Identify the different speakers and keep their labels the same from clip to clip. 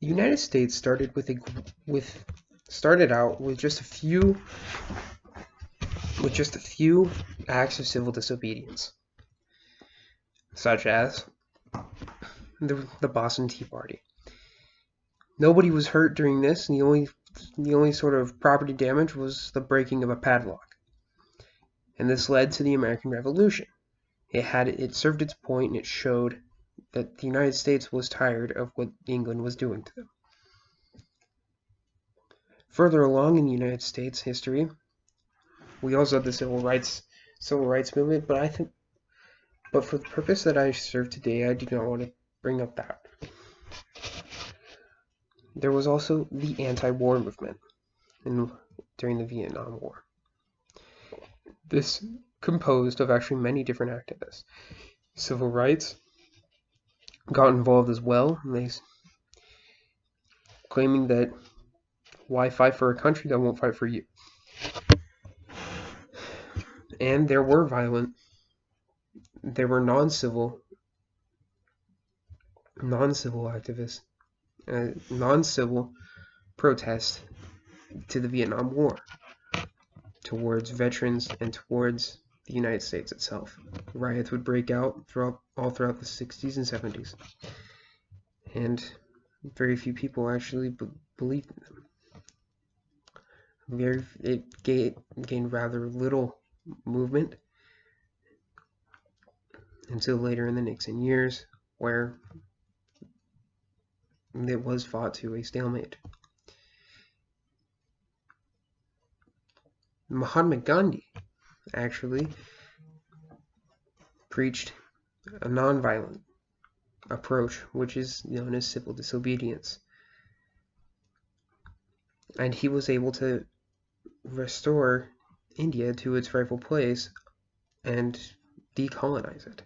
Speaker 1: The United States started out with just a few acts of civil disobedience, such as the Boston Tea Party. Nobody was hurt during this, and the only sort of property damage was the breaking of a padlock. And this led to the American Revolution. It served its point, and it showed that the United States was tired of what England was doing to them. Further along in the United States history, we also had the civil rights movement, but for the purpose that I serve today, I do not want to bring up that. There was also the anti-war movement during the Vietnam War. This composed of actually many different activists. Civil rights got involved as well, claiming that why fight for a country that won't fight for you? And there were non-civil activists, non-civil protests to the Vietnam War, towards veterans and towards the United States itself. Riots would break out all throughout the 60s and 70s, and very few people actually believed in them. It gained rather little movement until later in the Nixon years, where it was fought to a stalemate. Mahatma Gandhi actually preached a nonviolent approach, which is known as civil disobedience. And he was able to restore India to its rightful place and decolonize it.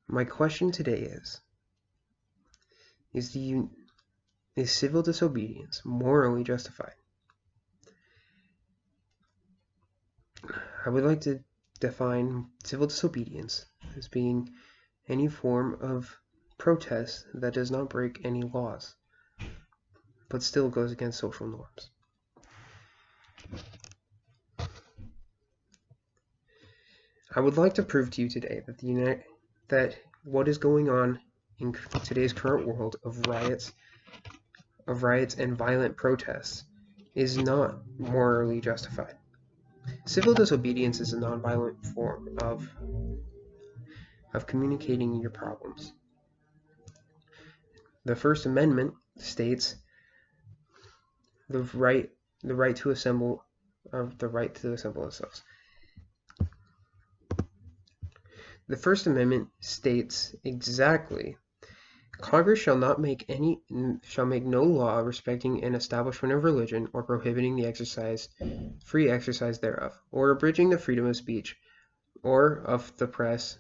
Speaker 1: My question today is civil disobedience morally justified? I would like to define civil disobedience as being any form of protest that does not break any laws, but still goes against social norms. I would like to prove to you today that what is going on in today's current world of riots and violent protests is not morally justified. Civil disobedience is a nonviolent form of communicating your problems. The First Amendment states the right to assemble themselves. The First Amendment states exactly: Congress shall make no law respecting an establishment of religion, or prohibiting the free exercise thereof, or abridging the freedom of speech, or of the press,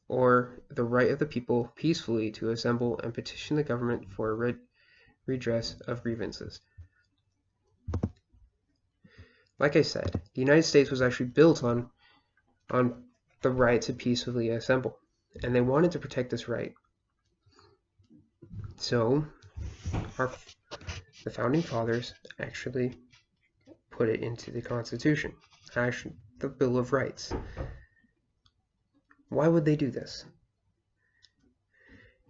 Speaker 1: or the right of the people peacefully to assemble and petition the government for redress of grievances. Like I said, the United States was actually built on the right to peacefully assemble, and they wanted to protect this right. So, the Founding Fathers actually put it into the Constitution, actually the Bill of Rights. Why would they do this?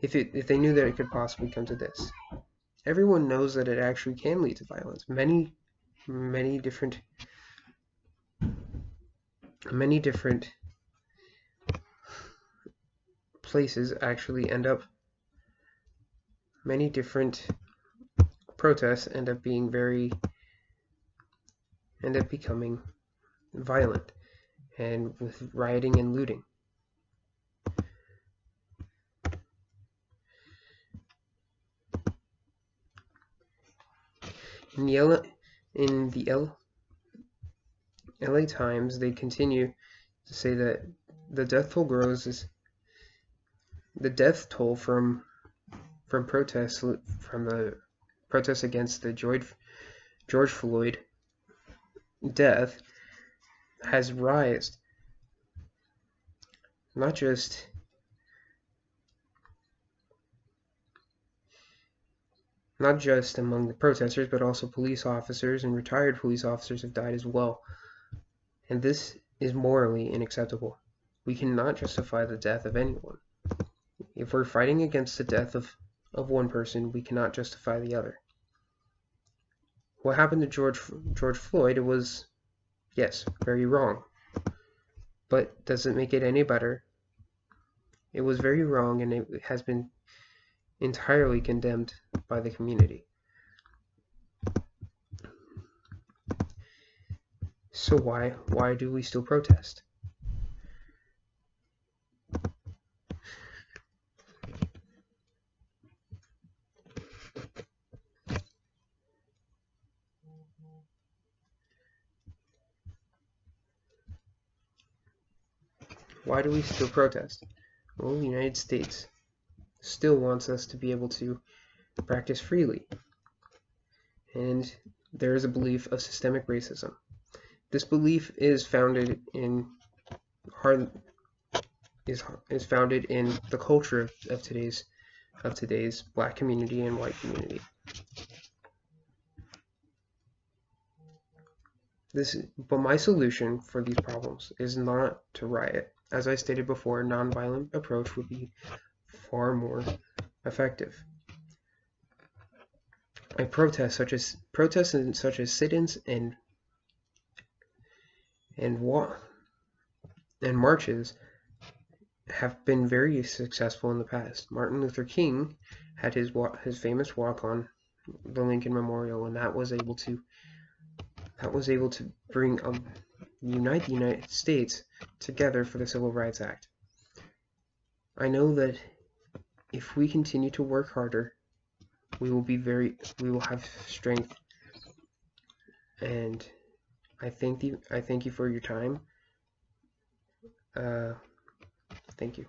Speaker 1: If they knew that it could possibly come to this. Everyone knows that it actually can lead to violence. Many different places actually many different protests end up becoming violent, and with rioting and looting. In the LA Times, they continue to say that the death toll from protests, from the protests against the George Floyd death, has risen not just Not just among the protesters, but also police officers and retired police officers have died as well. And this is morally unacceptable. We cannot justify the death of anyone. If we're fighting against the death of one person, we cannot justify the other. What happened to George Floyd was, yes, very wrong. But does it make it any better? It was very wrong, and it has been entirely condemned by the community. So why do we still protest? Why do we still protest? Well, the United States still wants us to be able to practice freely. And there is a belief of systemic racism. This belief is founded in founded in the culture of today's black community and white community. But my solution for these problems is not to riot. As I stated before, a nonviolent approach would be far more effective. And protests such as sit-ins and marches have been very successful in the past. Martin Luther King had his famous walk on the Lincoln Memorial, and that was able to bring unite the United States together for the Civil Rights Act. I know that if we continue to work harder, we will have strength. And I thank you for your time. Thank you.